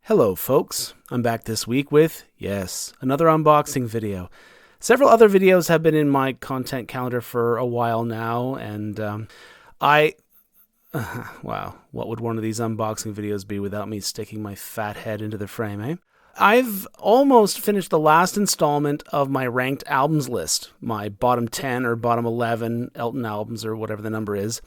Hello folks, I'm back this week with, yes, another unboxing video. Several other videos have been in my content calendar for a while now, and wow, what would one of these unboxing videos be without me sticking my fat head into the frame, eh? I've almost finished the last installment of my ranked albums list, my bottom 10 or bottom 11 Elton albums or whatever the number is.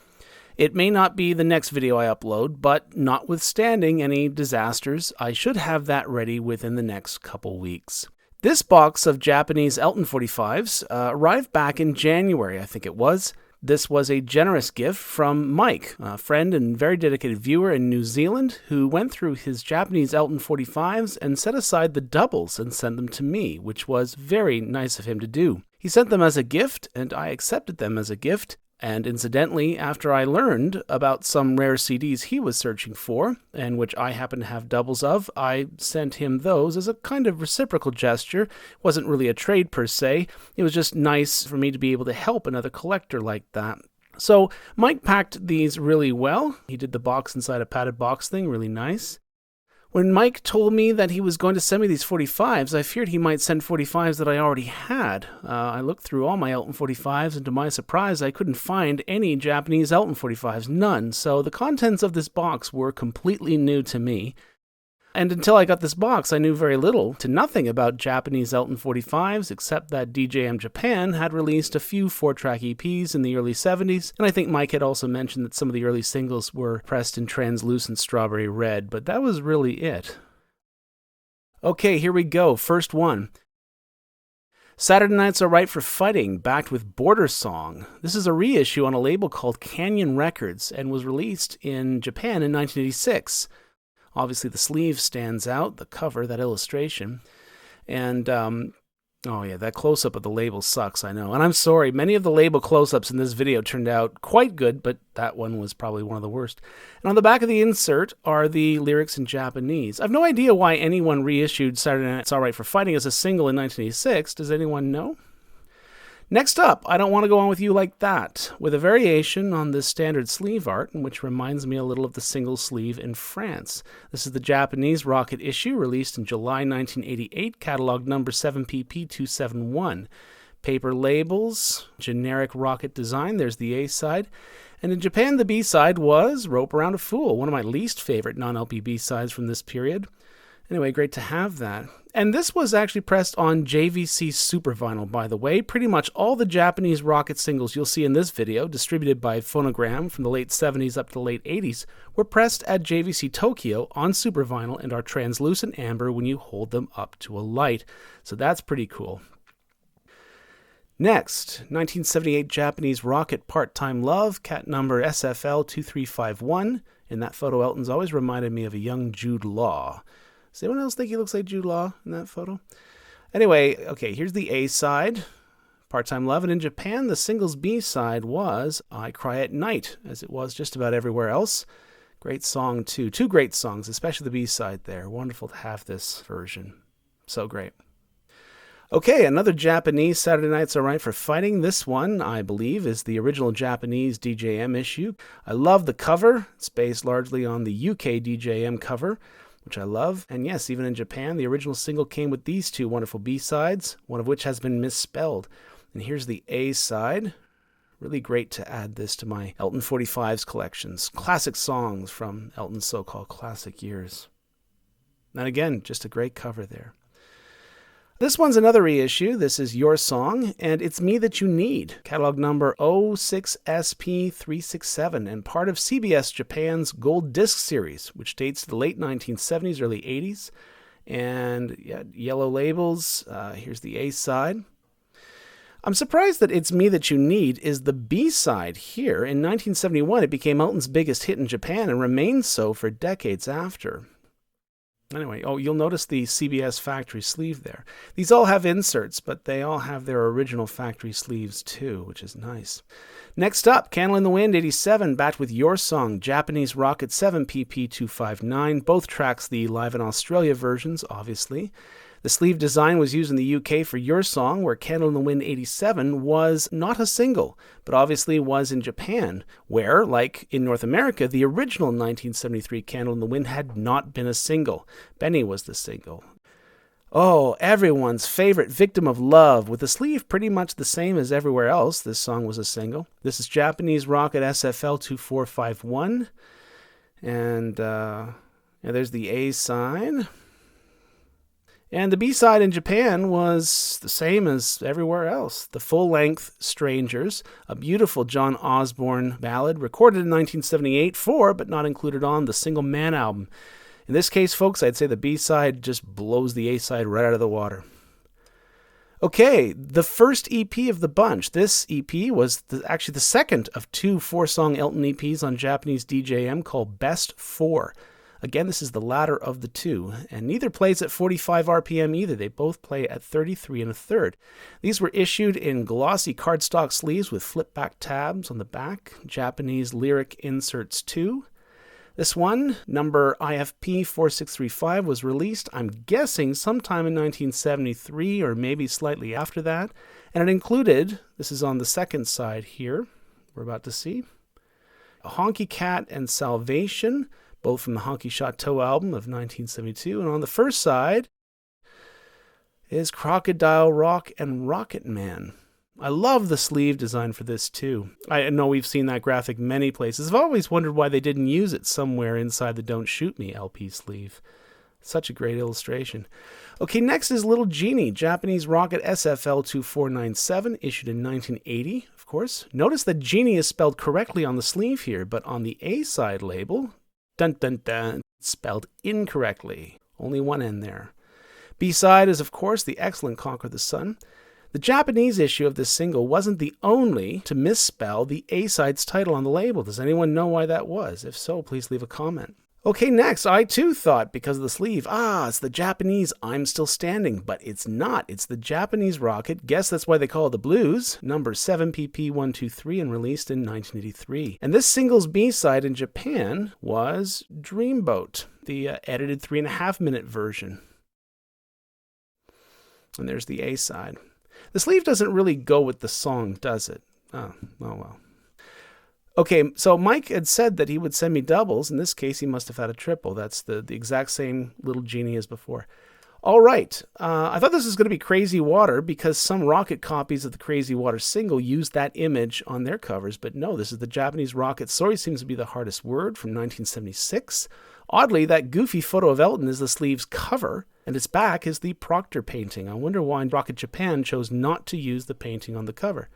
It may not be the next video I upload, but notwithstanding any disasters, I should have that ready within the next couple weeks. This box of Japanese Elton 45s arrived back in January, I think it was. This was a generous gift from Mike, a friend and very dedicated viewer in New Zealand, who went through his Japanese Elton 45s and set aside the doubles and sent them to me, which was very nice of him to do. He sent them as a gift, and I accepted them as a gift. And incidentally, after I learned about some rare CDs he was searching for, and which I happen to have doubles of, I sent him those as a kind of reciprocal gesture. It wasn't really a trade per se. It was just nice for me to be able to help another collector like that. So Mike packed these really well. He did the box inside a padded box thing, really nice. When Mike told me that he was going to send me these 45s, I feared he might send 45s that I already had. I looked through all my Elton 45s, and to my surprise, I couldn't find any Japanese Elton 45s, none. So the contents of this box were completely new to me. And until I got this box, I knew very little to nothing about Japanese Elton 45s, except that DJM Japan had released a few 4-track EPs in the early 70s, and I think Mike had also mentioned that some of the early singles were pressed in translucent strawberry red, but that was really it. Okay, here we go. First one. Saturday Night's Alright for Fighting, backed with Border Song. This is a reissue on a label called Canyon Records, and was released in Japan in 1986. Obviously, the sleeve stands out, the cover, that illustration. And, oh yeah, that close-up of the label sucks, I know. And I'm sorry, many of the label close-ups in this video turned out quite good, but that one was probably one of the worst. And on the back of the insert are the lyrics in Japanese. I've no idea why anyone reissued Saturday Night's Alright for Fighting as a single in 1986. Does anyone know? Next up, I Don't Want to Go On With You Like That, with a variation on the standard sleeve art, which reminds me a little of the single sleeve in France. This is the Japanese Rocket issue, released in July 1988, catalog number 7PP271. Paper labels, generic Rocket design, there's the A-side. And in Japan, the B-side was Rope Around a Fool, one of my least favorite non-LP B-sides from this period. Anyway, great to have that. And this was actually pressed on JVC Super Vinyl, by the way. Pretty much all the Japanese Rocket singles you'll see in this video, distributed by Phonogram from the late 70s up to the late 80s, were pressed at JVC Tokyo on Super Vinyl and are translucent amber when you hold them up to a light. So that's pretty cool. Next, 1978 Japanese Rocket Part-Time Love, cat number SFL2351. In that photo, Elton's always reminded me of a young Jude Law. Does anyone else think he looks like Jude Law in that photo? Anyway, okay, here's the A-side, Part-Time Love, and in Japan, the singles B-side was I Cry at Night, as it was just about everywhere else. Great song, too. Two great songs, especially the B-side there. Wonderful to have this version. So great. Okay, another Japanese Saturday Night's Alright for Fighting. This one, I believe, is the original Japanese DJM issue. I love the cover. It's based largely on the UK DJM cover, which I love. And yes, even in Japan, the original single came with these two wonderful B-sides, one of which has been misspelled. And here's the A-side. Really great to add this to my Elton 45s collections. Classic songs from Elton's so-called classic years. And again, just a great cover there. This one's another reissue. This is Your Song, and It's Me That You Need, catalog number 06SP367, and part of CBS Japan's Gold Disc series, which dates to the late 1970s, early 80s. And yeah, yellow labels. Here's the A-side. I'm surprised that It's Me That You Need is the B-side here. In 1971, it became Elton's biggest hit in Japan and remained so for decades after. Anyway, oh, you'll notice the CBS factory sleeve there. These all have inserts, but they all have their original factory sleeves too, which is nice. Next up, Candle in the Wind 87, backed with Your Song, Japanese Rocket 7PP259, both tracks the Live in Australia versions, obviously. The sleeve design was used in the UK for Your Song, where Candle in the Wind 87 was not a single, but obviously was in Japan, where, like in North America, the original 1973 Candle in the Wind had not been a single. Benny was the single. Oh, everyone's favorite Victim of Love, with the sleeve pretty much the same as everywhere else. This song was a single. This is Japanese Rocket SFL 2451. And there's the A side. And the B-side in Japan was the same as everywhere else. The full-length Strangers, a beautiful John Osborne ballad recorded in 1978 for, but not included on, the Single Man album. In this case, folks, I'd say the B-side just blows the A-side right out of the water. Okay, the first EP of the bunch. This EP was actually the second of two 4-song Elton EPs on Japanese DJM called Best 4. Again, this is the latter of the two, and neither plays at 45 RPM either. They both play at 33 1/3. These were issued in glossy cardstock sleeves with flip-back tabs on the back, Japanese lyric inserts too. This one, number IFP 4635, was released, I'm guessing, sometime in 1973 or maybe slightly after that. And it included, this is on the second side here, we're about to see, Honky Cat and Salvation, both from the Honky Chateau album of 1972. And on the first side is Crocodile Rock and Rocket Man. I love the sleeve design for this too. I know we've seen that graphic many places. I've always wondered why they didn't use it somewhere inside the Don't Shoot Me LP sleeve. Such a great illustration. Okay, next is Little Genie, Japanese Rocket SFL 2497, issued in 1980, of course. Notice that Genie is spelled correctly on the sleeve here, but on the A-side label, dun dun dun, it's spelled incorrectly. Only one N there. B-side is, of course, the excellent Conquer the Sun. The Japanese issue of this single wasn't the only to misspell the A-side's title on the label. Does anyone know why that was? If so, please leave a comment. Okay, next, I too thought, because of the sleeve, it's the Japanese I'm Still Standing, but it's not. It's the Japanese Rocket. Guess that's why they call it the Blues, number 7PP123, and released in 1983. And this single's B-side in Japan was Dreamboat, the edited 3.5-minute version. And there's the A-side. The sleeve doesn't really go with the song, does it? Oh well. Okay, so Mike had said that he would send me doubles. In this case, he must have had a triple. That's the exact same Little Genie as before. All right. I thought this was going to be Crazy Water because some Rocket copies of the Crazy Water single used that image on their covers. But no, this is the Japanese Rocket. Sorry seems to be the hardest word from 1976. Oddly, that goofy photo of Elton is the sleeve's cover, and its back is the Proctor painting. I wonder why Rocket Japan chose not to use the painting on the cover.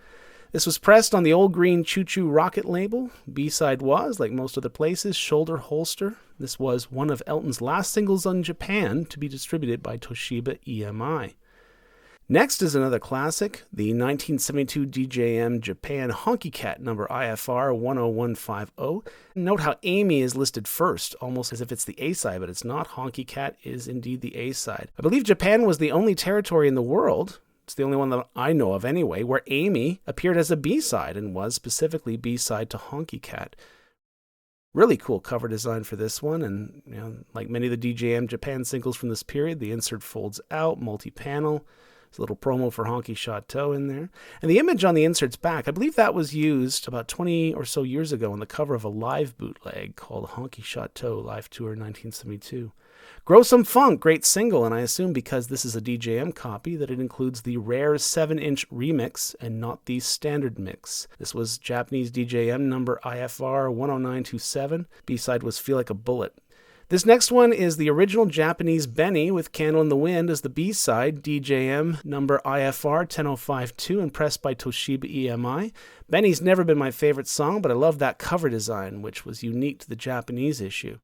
This was pressed on the old green Choo Choo Rocket label. B-side was, like most other places, Shoulder Holster. This was one of Elton's last singles in Japan to be distributed by Toshiba EMI. Next is another classic, the 1972 DJM Japan Honky Cat number IFR 10150. Note how Amy is listed first, almost as if it's the A-side, but it's not. Honky Cat is indeed the A-side. I believe Japan was the only territory in the world, it's the only one that I know of anyway, where Amy appeared as a B-side and was specifically B-side to Honky Cat. Really cool cover design for this one, and like many of the DJM Japan singles from this period, the insert folds out, multi-panel. There's a little promo for Honky Chateau in there. And the image on the insert's back, I believe that was used about 20 or so years ago on the cover of a live bootleg called Honky Chateau Live Tour 1972. Grow Some Funk, great single, and I assume because this is a DJM copy that it includes the rare 7-inch remix and not the standard mix. This was Japanese DJM number IFR 10927. B-side was Feel Like a Bullet. This next one is the original Japanese Benny with Candle in the Wind as the B-side, DJM number IFR 10052 and pressed by Toshiba EMI. Benny's never been my favorite song, but I love that cover design, which was unique to the Japanese issue.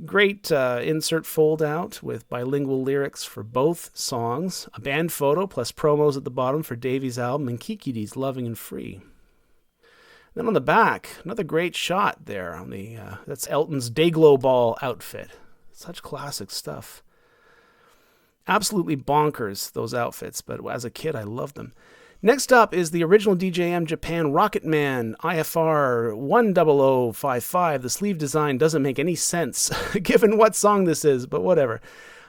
Great insert fold out with bilingual lyrics for both songs, a band photo plus promos at the bottom for Davy's album, and Kiki D's Loving and Free. Then on the back, another great shot there on the that's Elton's Dayglow Ball outfit. Such classic stuff. Absolutely bonkers, those outfits, but as a kid I loved them. Next up is the original DJM Japan Rocket Man IFR 10055. The sleeve design doesn't make any sense given what song this is, but whatever.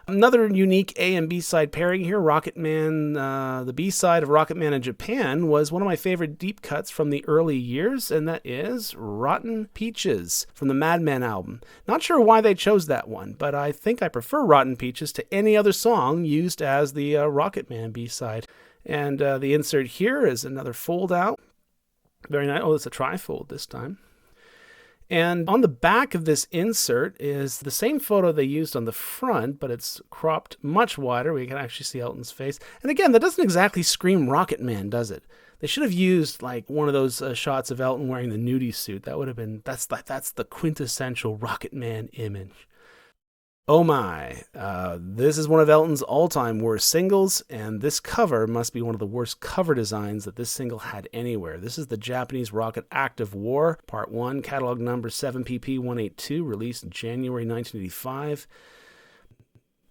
Another unique A and B side pairing here, Rocket Man. The B side of Rocket Man in Japan was one of my favorite deep cuts from the early years, and that is Rotten Peaches from the Madman album. Not sure why they chose that one, but I think I prefer Rotten Peaches to any other song used as the Rocket Man B side. And the insert here is another fold out. Very nice. Oh, it's a trifold this time. And on the back of this insert is the same photo they used on the front, but it's cropped much wider. We can actually see Elton's face. And again, that doesn't exactly scream Rocket Man, does it? They should have used like one of those shots of Elton wearing the nudie suit. That would have been, that's the quintessential Rocket Man image. Oh my, this is one of Elton's all-time worst singles, and this cover must be one of the worst cover designs that this single had anywhere. This is the Japanese Rocket Active War, Part 1, catalog number 7PP182, released in January 1985.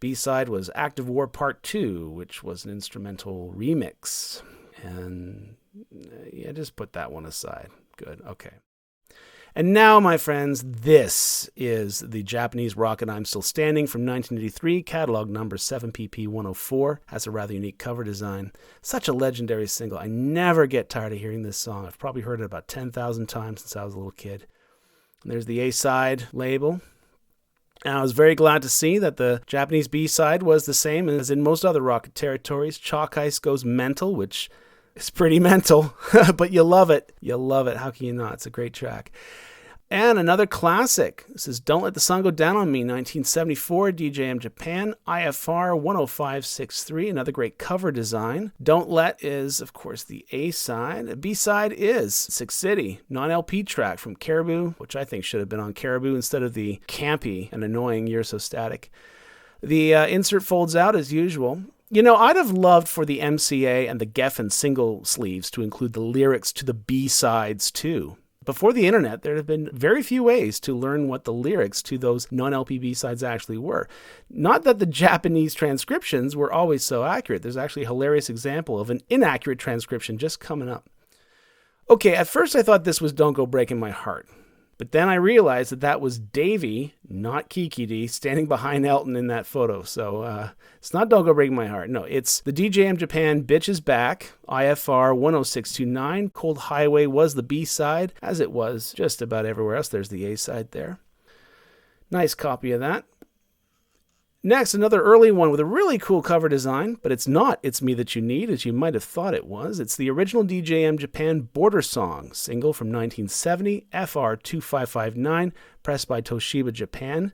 B-side was Active War Part 2, which was an instrumental remix. And yeah, just put that one aside. Good, okay. And now, my friends, this is the Japanese Rocket I'm Still Standing from 1983, catalog number 7PP104. Has a rather unique cover design. Such a legendary single. I never get tired of hearing this song. I've probably heard it about 10,000 times since I was a little kid. And there's the A-side label. And I was very glad to see that the Japanese B-side was the same as in most other Rocket territories. Chalk Ice Goes Mental, which is pretty mental, but you love it. You love it. How can you not? It's a great track. And another classic. This is Don't Let the Sun Go Down on Me, 1974, DJM Japan, IFR 10563. Another great cover design. Don't Let is, of course, the A-side. The B-side is Sick City, non-LP track from Caribou, which I think should have been on Caribou instead of the campy and annoying You're So Static. The insert folds out as usual. You know, I'd have loved for the MCA and the Geffen single sleeves to include the lyrics to the B-sides too. Before the internet, there have been very few ways to learn what the lyrics to those non-LP B-sides actually were. Not that the Japanese transcriptions were always so accurate. There's actually a hilarious example of an inaccurate transcription just coming up. Okay, at first I thought this was Don't Go Breaking My Heart. But then I realized that was Davey, not Kiki D, standing behind Elton in that photo. So it's not Don't Go Breaking My Heart. No, it's the DJM Japan Bitch Is Back, IFR 10629. Cold Highway was the B-side, as it was just about everywhere else. There's the A-side there. Nice copy of that. Next, another early one with a really cool cover design, but it's not It's Me That You Need, as you might have thought it was. It's the original DJM Japan Border Song, single from 1970, FR 2559, pressed by Toshiba Japan.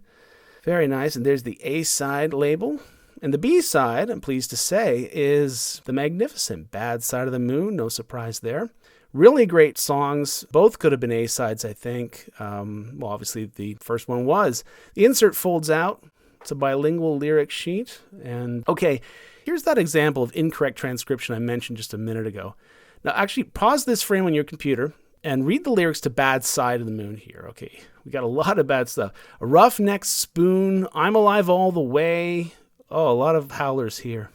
Very nice, and there's the A-side label. And the B-side, I'm pleased to say, is the magnificent Bad Side of the Moon, no surprise there. Really great songs. Both could have been A-sides, I think. Well, obviously the first one was. The insert folds out. It's a bilingual lyric sheet. And okay, here's that example of incorrect transcription I mentioned just a minute ago. Now actually pause this frame on your computer and read the lyrics to Bad Side of the Moon here. Okay, we got a lot of bad stuff. A Roughneck Spoon, I'm Alive All the Way. Oh, a lot of howlers here.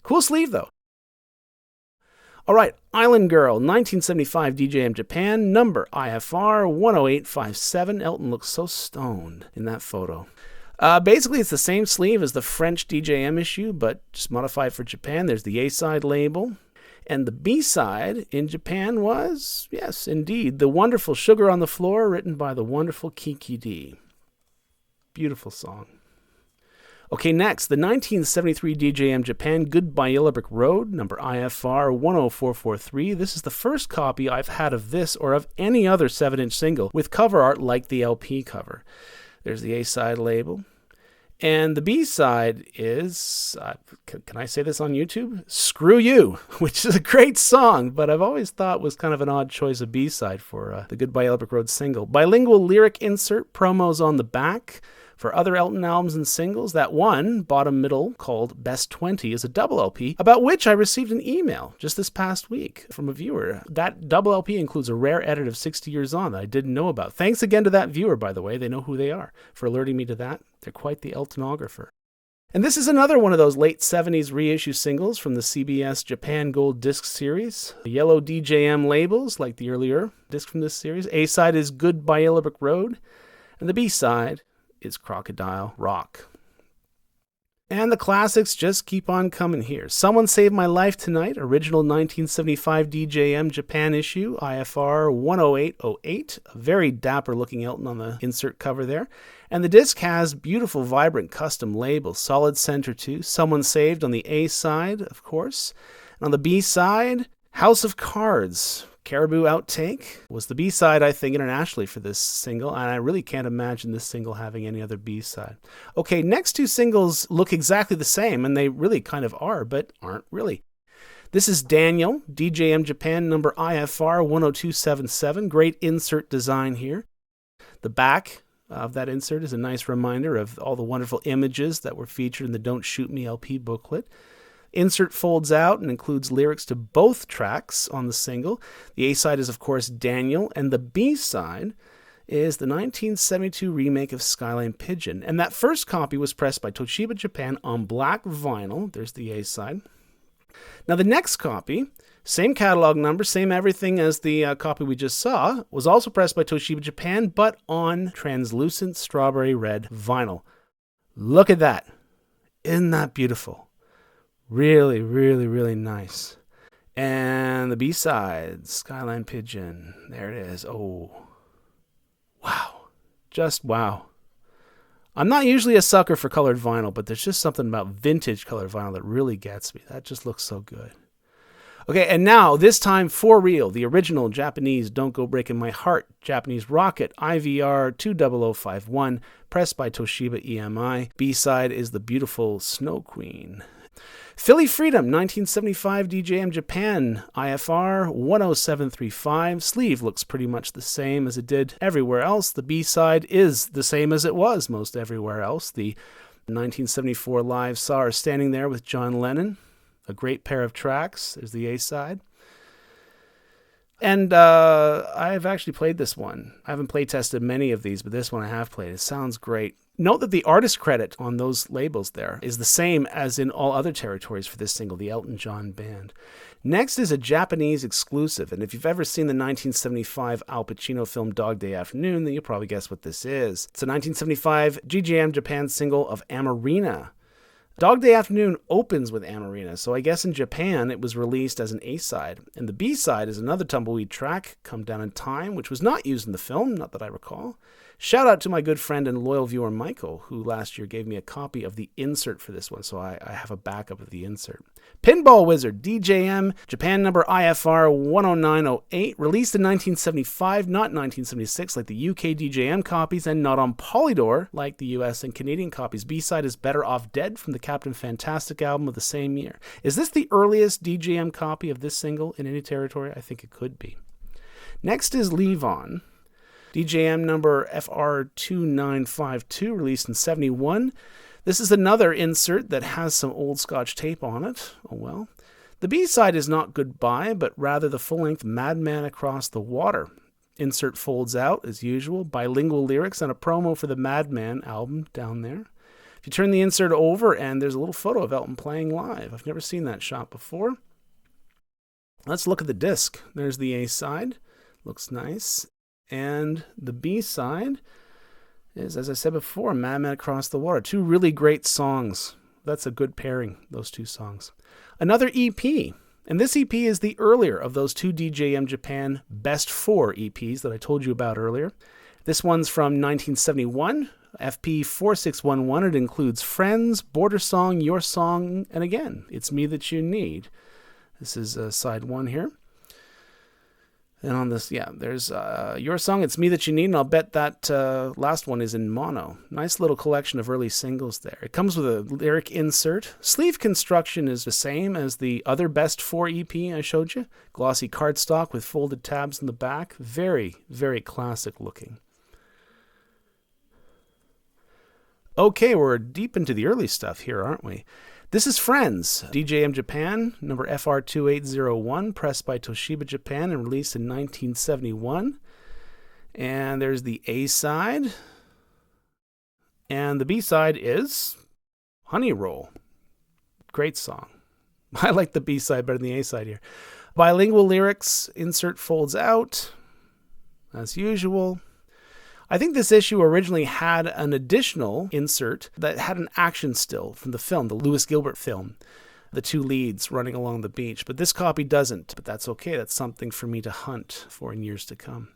Cool sleeve though. All right, Island Girl, 1975 DJM Japan, number IFR 10857. Elton looks so stoned in that photo. Basically, it's the same sleeve as the French DJM issue, but just modified for Japan. There's the A-side label. And the B-side in Japan was, yes, indeed, the wonderful Sugar on the Floor, written by the wonderful Kiki D. Beautiful song. Okay, next, the 1973 DJM Japan Goodbye Yellow Brick Road, number IFR 10443. This is the first copy I've had of this or of any other 7-inch single with cover art like the LP cover. There's the A-side label. And the B-side is, can I say this on YouTube? Screw You, which is a great song, but I've always thought was kind of an odd choice of B-side for the Goodbye Yellow Brick Road single. Bilingual lyric insert, promos on the back. For other Elton albums and singles, that one, bottom middle, called Best 20, is a double LP, about which I received an email just this past week from a viewer. That double LP includes a rare edit of 60 Years On that I didn't know about. Thanks again to that viewer, by the way. They know who they are, for alerting me to that. They're quite the Eltonographer. And this is another one of those late 70s reissue singles from the CBS Japan Gold Disc series. The yellow DJM labels, like the earlier disc from this series. A-side is Goodbye Yellowbrick Road, and the B-side is Crocodile Rock. And the classics just keep on coming here. Someone Saved My Life Tonight, original 1975 DJM Japan issue, IFR 10808. A very dapper looking Elton on the insert cover there. And the disc has beautiful, vibrant custom labels. Solid center too. Someone Saved on the A side, of course. And on the B side, House of Cards. Caribou Outtake was the B-side, I think, internationally for this single, and I really can't imagine this single having any other B-side. Okay, next two singles look exactly the same, and they really kind of are, but aren't really. This is Daniel, DJM Japan number IFR 10277. Great insert design here. The back of that insert is a nice reminder of all the wonderful images that were featured in the Don't Shoot Me LP booklet. Insert folds out and includes lyrics to both tracks on the single. The A-side is, of course, Daniel, and the B-side is the 1972 remake of Skyline Pigeon. And that first copy was pressed by Toshiba Japan on black vinyl. There's the A-side. Now, the next copy, same catalog number, same everything as the copy we just saw, was also pressed by Toshiba Japan, but on translucent strawberry red vinyl. Look at that. Isn't that beautiful? Really, really, really nice. And the B-side, Skyline Pigeon. There it is. Oh, wow. Just wow. I'm not usually a sucker for colored vinyl, but there's just something about vintage colored vinyl that really gets me. That just looks so good. Okay, and now, this time for real, the original Japanese Don't Go Breaking My Heart Japanese Rocket IVR 20051, pressed by Toshiba EMI. B-side is the beautiful Snow Queen. Philly Freedom, 1975 DJM Japan, IFR 10735. Sleeve looks pretty much the same as it did everywhere else. The B-side is the same as it was most everywhere else. The 1974 live saw her standing there with John Lennon. A great pair of tracks. There's the A-side. And I've actually played this one. I haven't play tested many of these, but this one I have played. It sounds great. Note that the artist credit on those labels there is the same as in all other territories for this single, the Elton John Band. Next is a Japanese exclusive, and if you've ever seen the 1975 Al Pacino film Dog Day Afternoon, then you'll probably guess what this is. It's a 1975 DJM Japan single of Amarina. Dog Day Afternoon opens with Amarina, so I guess in Japan it was released as an A-side. And the B-side is another Tumbleweed track, Come Down in Time, which was not used in the film, not that I recall. Shout out to my good friend and loyal viewer Michael, who last year gave me a copy of the insert for this one, so I have a backup of the insert. Pinball Wizard, DJM, Japan number IFR 10908, released in 1975, not 1976 like the UK DJM copies, and not on Polydor like the US and Canadian copies. B-side is Better Off Dead from the Captain Fantastic album of the same year. Is this the earliest DJM copy of this single in any territory? I think it could be. Next is Leave On. DJM number FR2952, released in 71. This is another insert that has some old Scotch tape on it. Oh well. The B-side is not Goodbye, but rather the full-length Madman Across the Water. Insert folds out, as usual, bilingual lyrics and a promo for the Madman album down there. If you turn the insert over, and there's a little photo of Elton playing live. I've never seen that shot before. Let's look at the disc. There's the A-side. Looks nice. And the B-side is, as I said before, Madman Across the Water. Two really great songs. That's a good pairing, those two songs. Another EP. And this EP is the earlier of those two DJM Japan Best 4 EPs that I told you about earlier. This one's from 1971, FP 4611. It includes Friends, Border Song, Your Song, and again, It's Me That You Need. This is side 1 here. And on this, there's Your Song, It's Me That You Need, and I'll bet that last one is in mono. Nice little collection of early singles there. It comes with a lyric insert. Sleeve construction is the same as the other Best 4 EP I showed you. Glossy cardstock with folded tabs in the back. Very, very classic looking. Okay, we're deep into the early stuff here, aren't we? This is Friends, DJM Japan, number FR2801, pressed by Toshiba Japan and released in 1971. And there's the A-side. And the B-side is Honey Roll. Great song. I like the B-side better than the A-side here. Bilingual lyrics, insert folds out, as usual. I think this issue originally had an additional insert that had an action still from the film, the Lewis Gilbert film, the two leads running along the beach. But this copy doesn't, but that's okay. That's something for me to hunt for in years to come.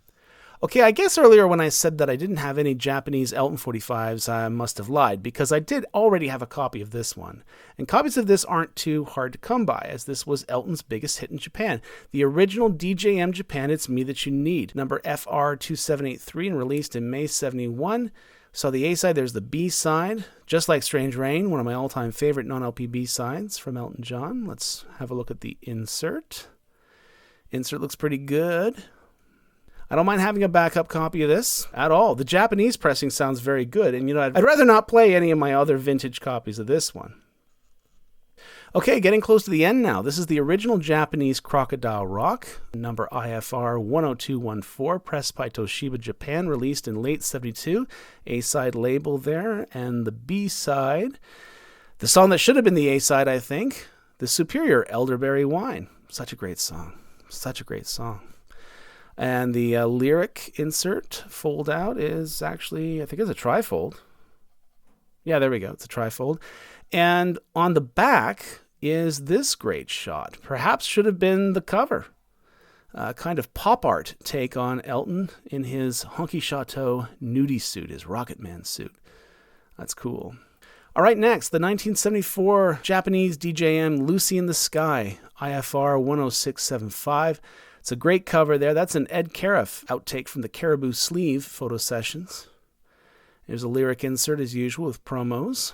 Okay, I guess earlier when I said that I didn't have any Japanese Elton 45s, I must have lied, because I did already have a copy of this one. And copies of this aren't too hard to come by, as this was Elton's biggest hit in Japan. The original DJM Japan, It's Me That You Need, number FR2783, and released in May 71. So the A-side, there's the B-side, Just Like Strange Rain, one of my all-time favorite non-LP B-sides from Elton John. Let's have a look at the insert. Insert looks pretty good. I don't mind having a backup copy of this at all. The Japanese pressing sounds very good, and I'd rather not play any of my other vintage copies of this one. Okay, getting close to the end now. This is the original Japanese Crocodile Rock, number IFR 10214, pressed by Toshiba Japan, released in late 72. A-side label there, and the B-side, the song that should have been the A-side, I think, The Superior Elderberry Wine. Such a great song. Such a great song. And the lyric insert fold out is actually, I think it's a trifold. Yeah, there we go. It's a trifold. And on the back is this great shot. Perhaps should have been the cover. Kind of pop art take on Elton in his Honky Chateau nudie suit, his Rocket Man suit. That's cool. All right, next, the 1974 Japanese DJM Lucy in the Sky, IFR 10675. It's a great cover there. That's an Ed Cariff outtake from the Caribou Sleeve photo sessions. There's a lyric insert as usual with promos.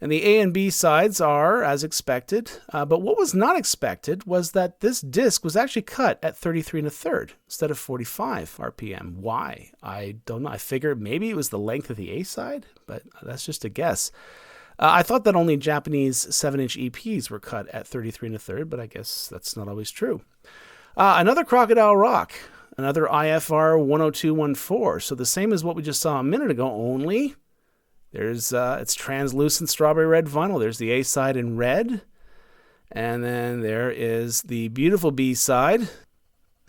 And the A and B sides are as expected. But what was not expected was that this disc was actually cut at 33 1/3 instead of 45 RPM. Why? I don't know. I figured maybe it was the length of the A side, but that's just a guess. I thought that only Japanese 7-inch EPs were cut at 33 1/3, but I guess that's not always true. Another Crocodile Rock, another IFR 10214. So the same as what we just saw a minute ago, only it's translucent strawberry red vinyl. There's the A-side in red. And then there is the beautiful B-side.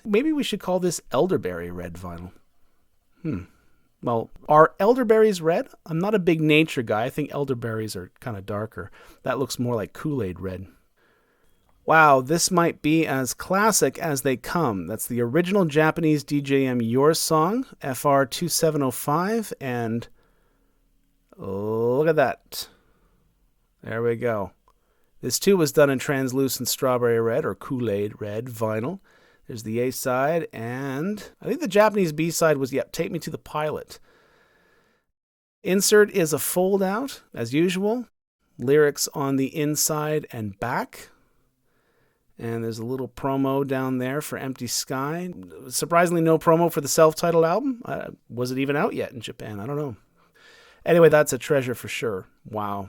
Maybe we should call this elderberry red vinyl. Well, are elderberries red? I'm not a big nature guy. I think elderberries are kind of darker. That looks more like Kool-Aid red. Wow, this might be as classic as they come. That's the original Japanese DJM Your Song, FR 2705, and look at that. There we go. This too was done in translucent strawberry red or Kool-Aid red vinyl. There's the A-side, and I think the Japanese B-side was, Take Me to the Pilot. Insert is a fold-out, as usual. Lyrics on the inside and back. And there's a little promo down there for Empty Sky. Surprisingly, no promo for the self-titled album. Was it even out yet in Japan? I don't know. Anyway, that's a treasure for sure. Wow.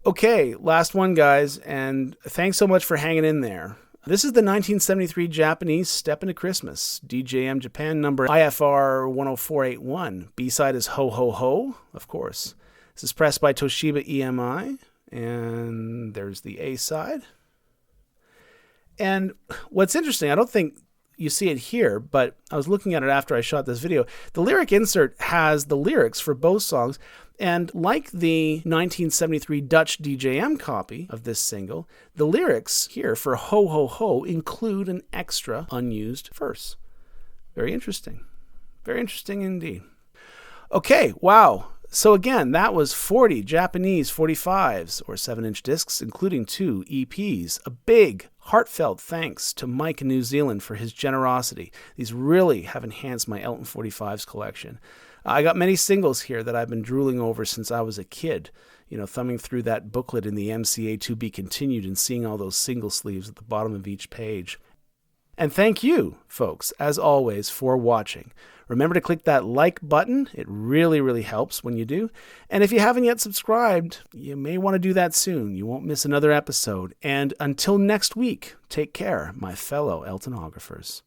Okay, last one, guys. And thanks so much for hanging in there. This is the 1973 Japanese Step Into Christmas, DJM Japan number IFR 10481. B-side is Ho Ho Ho, of course. This is pressed by Toshiba EMI. And there's the A-side. And what's interesting, I don't think you see it here, but I was looking at it after I shot this video. The lyric insert has the lyrics for both songs. And like the 1973 Dutch DJM copy of this single, the lyrics here for Ho Ho Ho include an extra unused verse. Very interesting. Very interesting indeed. Okay, wow. So again, that was 40 Japanese 45s or 7-inch discs, including 2 EPs. A big, heartfelt thanks to Mike in New Zealand for his generosity. These really have enhanced my Elton 45s collection. I got many singles here that I've been drooling over since I was a kid, thumbing through that booklet in the MCA To Be Continued and seeing all those single sleeves at the bottom of each page. And thank you, folks, as always, for watching. Remember to click that like button. It really, really helps when you do. And if you haven't yet subscribed, you may want to do that soon. You won't miss another episode. And until next week, take care, my fellow Eltonographers.